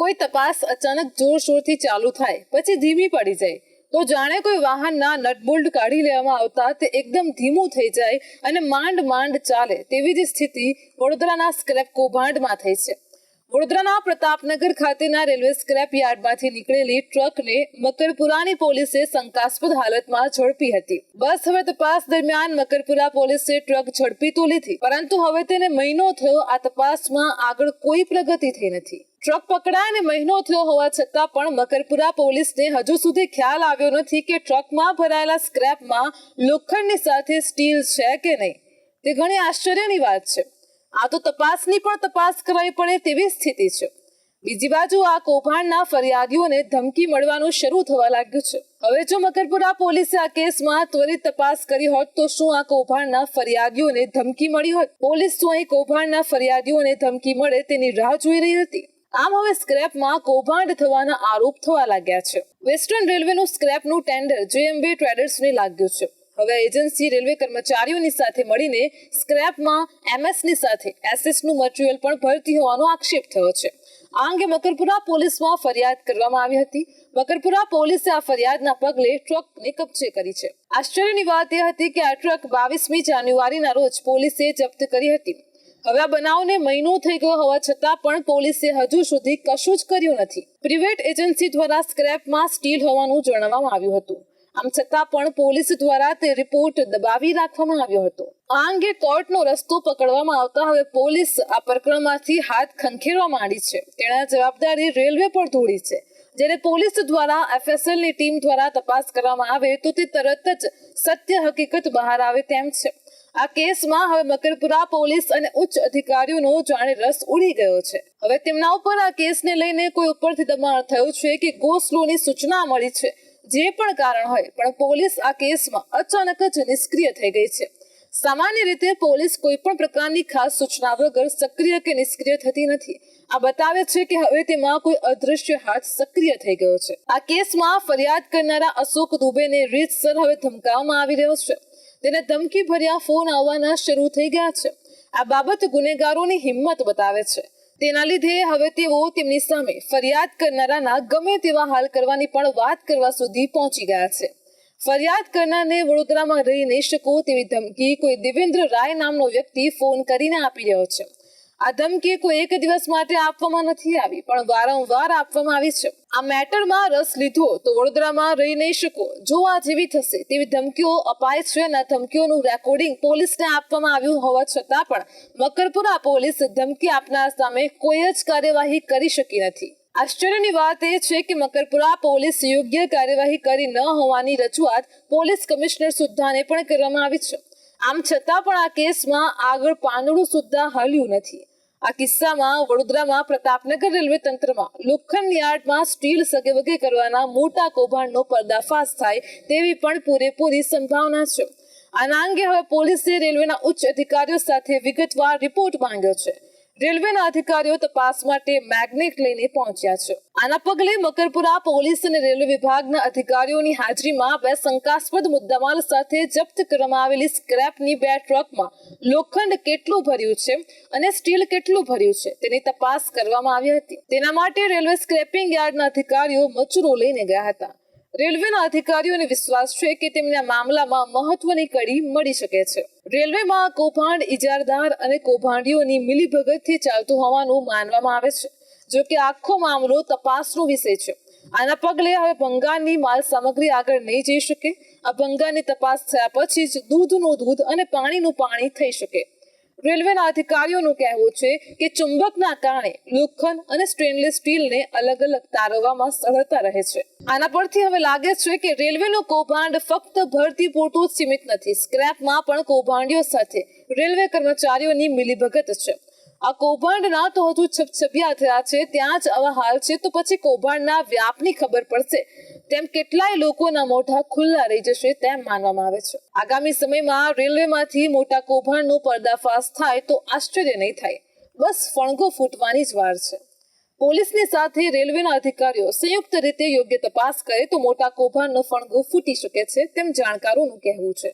કોઈ તપાસ અચાનક જોરશોરથી ચાલુ થાય પછી ધીમી પડી જાય તો જાણે કોઈ વાહનના નટબોલ્ટ કાઢી લેવામાં આવતા તે એકદમ ધીમું થઈ જાય અને માંડ માંડ ચાલે તેવી જ સ્થિતિ વડોદરાના સ્ક્રેપ કૌભાંડમાં થઈ છે। વડોદરાના પ્રતાપનગર ખાતેના રેલવે સ્ક્રેપ યાર્ડમાંથી નીકળેલી ટ્રકને મકરપુરાની પોલીસે શંકાસ્પદ હાલતમાં ઝડપી હતી। બસ હવે તપાસ દરમિયાન મકરપુરા પોલીસે ટ્રક ઝડપી તો લીધી, પરંતુ હવે તેને મહિનો થયો આ તપાસમાં આગળ કોઈ પ્રગતિ થઈ નથી। ટ્રક પકડાઈને મહિનો થયો હોવા છતાં પણ મકરપુરા પોલીસને હજુ સુધી ખ્યાલ આવ્યો નથી કે ટ્રકમાં ભરાયેલા સ્ક્રેપમાં લોખંડની સાથે સ્ટીલ છે કે નહીં। તે ઘણી આશ્ચર્યની વાત છે। આ તો તપાસની પણ તપાસ કરવી પડે તેવી સ્થિતિ છે। બીજી બાજુ આ કૌભાંડના ફરિયાદીઓને ધમકી મળવાનું શરૂ થવા લાગ્યું છે। હવે જો મકરપુરા પોલીસે આ કેસમાં ત્વરિત તપાસ કરી હોત તો શું આ કૌભાંડના ફરિયાદીઓને ધમકી મળી હોત? પોલીસ શું અહીં કૌભાંડના ફરિયાદીઓને ધમકી મળે તેની રાહ જોઈ રહી હતી? આમ હવે સ્ક્રેપમાં કૌભાંડ થવાના આરોપ થવા લાગ્યા છે। વેસ્ટર્ન રેલવેનું સ્ક્રેપનું ટેન્ડર JMB ટ્રેડર્સને લાગ્યું છે। હવે એજન્સી રેલવે કર્મચારીઓની સાથે મળીને સ્ક્રેપમાં MS ની સાથે SS નું મટીરીયલ પણ ભરતી હોવાનો આક્ષેપ થયો છે। આ અંગે મકરપુરા પોલીસમાં ફરિયાદ કરવામાં આવી હતી। મકરપુરા પોલીસે આ ફરિયાદના પગલે ટ્રકને કબજે કરી છે। આશ્ચર્યની વાત એ હતી કે આ ટ્રક 22મી જાન્યુઆરીના રોજ પોલીસે જપ્ત કરી હતી। હવે આ બનાવને મહિનો થઈ ગયો હોવા છતાં પણ પોલીસે હજુ સુધી કશું જ કર્યું નથી। પ્રિવેટ એજન્સી દ્વારા સ્ક્રેપમાં સ્ટીલ હોવાનું જણાવવામાં આવ્યું હતું। આમ છતાં પણ પોલીસ દ્વારા તે રિપોર્ટ દબાવી રાખવામાં આવ્યો હતો। આ અંગે કોર્ટનો રસ્તો પકડવામાં આવતા હવે પોલીસ આ પ્રકરણમાંથી હાથ ખંખેરવા માંડી છે। તેના જવાબદારી રેલવે પર ઢોળી છે। જ્યારે પોલીસ દ્વારા FSLની ટીમ દ્વારા તપાસ કરવામાં આવે તો તે તરત જ સત્ય હકીકત બહાર આવે તેમ છે। આ કેસમાં હવે મકરપુરા પોલીસ અને ઉચ્ચ અધિકારીઓનો જાણે રસ ઉડી ગયો છે। હવે તેમના ઉપર આ કેસને લઈને કોઈ ઉપરથી દબાણ થયું છે કે ગો સ્લોની સૂચના મળી છે। જે પણ કારણ હોય પણ પોલીસ આ કેસમાં અચાનક જ નિષ્ક્રિય થઈ ગઈ છે। સામાન્ય રીતે પોલીસ કોઈ પણ પ્રકારની ખાસ સૂચના વગર સક્રિય કે નિષ્ક્રિય થતી નથી। આ બતાવે છે કે હવે તેમાં કોઈ અદૃશ્ય હાથ સક્રિય થઈ ગયો છે। આ કેસમાં ફરિયાદ કરનારા અશોક દુબેને રીતસર હવે ધમકાવવામાં આવી રહ્યો છે। તેને ધમકી ભર્યા ફોન આવવાના શરૂ થઈ ગયા છે। આ બાબત ગુનેગારોની હિંમત બતાવે છે। તેના લીધે હવે તેઓ તેમની સામે ફરિયાદ કરનારાના ગમે તેવા હાલ કરવાની પણ વાત કરવા સુધી પહોંચી ગયા છે। ફરિયાદ કરનારને વડોદરામાં રહી નહીં શકો તેવી ધમકી કોઈ દેવેન્દ્ર રાય નામનો વ્યક્તિ ફોન કરીને આપી રહ્યો છે। આ ધમકી કોઈ એક દિવસ માટે આપવામાં નથી આવી પણ વારંવાર આપવામાં આવી છે। આ મેટરમાં રસ લીધો તો વડોદરામાં રહી નહીં શકો, જોવા જેવી થશે તેવી ધમકીઓ અપાય છે અને આ ધમકીઓનું રેકોર્ડિંગ પોલીસને આપવામાં આવ્યું હોવા છતાં પણ મકરપુરા પોલીસ ધમકી આપનાર સામે કોઈ જ કાર્યવાહી કરી શકી નથી। આશ્ચર્યની વાત એ છે કે મકરપુરા પોલીસ યોગ્ય કાર્યવાહી કરી ન હોવાની રજૂઆત પોલીસ કમિશનર સુદ્ધાને પણ કરવામાં આવી છે। આમ છતાં પણ આ કેસમાં આગળ પાંદડું સુદ્ધા હલ્યું નથી। આ કિસ્સામાં વડોદરામાં પ્રતાપનગર રેલવે તંત્રમાં લોખંડ યાર્ડમાં સ્ટીલ સગેવગે કરવાના મોટા કૌભાંડનો પર્દાફાશ થાય તેવી પણ પૂરેપૂરી સંભાવના છે। આના અંગે હવે પોલીસે રેલવેના ઉચ્ચ અધિકારીઓ સાથે વિગતવાર રિપોર્ટ માંગ્યો છે। રેલવેના અધિકારીઓ તપાસ માટે મેગ્નેટ લઈને પહોંચ્યા છે। આના પગલે મકરપુરા પોલીસ અને રેલવે વિભાગના અધિકારીઓની હાજરીમાં બે શંકાસ્પદ મુદ્દામાલ સાથે જપ્ત કરવામાં આવેલી સ્ક્રેપની 2 ટ્રકમાં લોખંડ કેટલું ભર્યું છે અને સ્ટીલ કેટલું ભર્યું છે તેની તપાસ કરવામાં આવી હતી। તેના માટે રેલવે સ્ક્રેપિંગ યાર્ડના અધિકારીઓ મચુરો લઈને ગયા હતા। રેલવેના અધિકારીઓને વિશ્વાસ છે કે તેમને આ મામલામાં મહત્વની કડી મળી શકે છે। રેલવેમાં કૌભાંડ ઇજારદાર અને કૌભાંડીઓની મિલીભગતથી ચાલતું હોવાનું માનવામાં આવે છે। જો કે આખો મામલો તપાસનો વિષય છે। આના પગલે હવે ભંગારની માલ સામગ્રી આગળ નહીં જઈ શકે। આ ભંગારની તપાસ થયા પછી જ દૂધનું દૂધ અને પાણીનું પાણી થઈ શકે। રેલવેના અધિકારીઓનું કહેવું છે કે ચુંબકના કારણે લોખંડ અને સ્ટેનલેસ સ્ટીલને અલગ અલગ તારવવામાં સરળતા રહે છે। આના પરથી હવે લાગે છે કે રેલવેનું કૌભાંડ ફક્ત ભરતી પૂરતું જ સીમિત નથી, સ્ક્રેપમાં પણ કૌભાંડીઓ સાથે રેલવે કર્મચારીઓની મિલીભગત છે। આ કૌભાંડના તો હજુ છબછબિયા થયા છે, ત્યાં જ આવા હાલ છે તો પછી કૌભાંડના વ્યાપની ખબર પડશે તેમ કેટલાય લોકોના મોઢા ખુલ્લા રહી જશે તેમ માનવામાં આવે છે। આગામી સમયમાં રેલવેમાંથી મોટા કૌભાંડનો પર્દાફાશ થાય તો આશ્ચર્ય નહીં થાય, બસ ફણગો ફૂટવાની જ વાર છે। પોલીસની સાથે રેલવેના અધિકારીઓ સંયુક્ત રીતે યોગ્ય તપાસ કરે તો મોટા કૌભાંડનો ફણગો ફૂટી શકે છે તેમ જાણકારોનું કહેવું છે।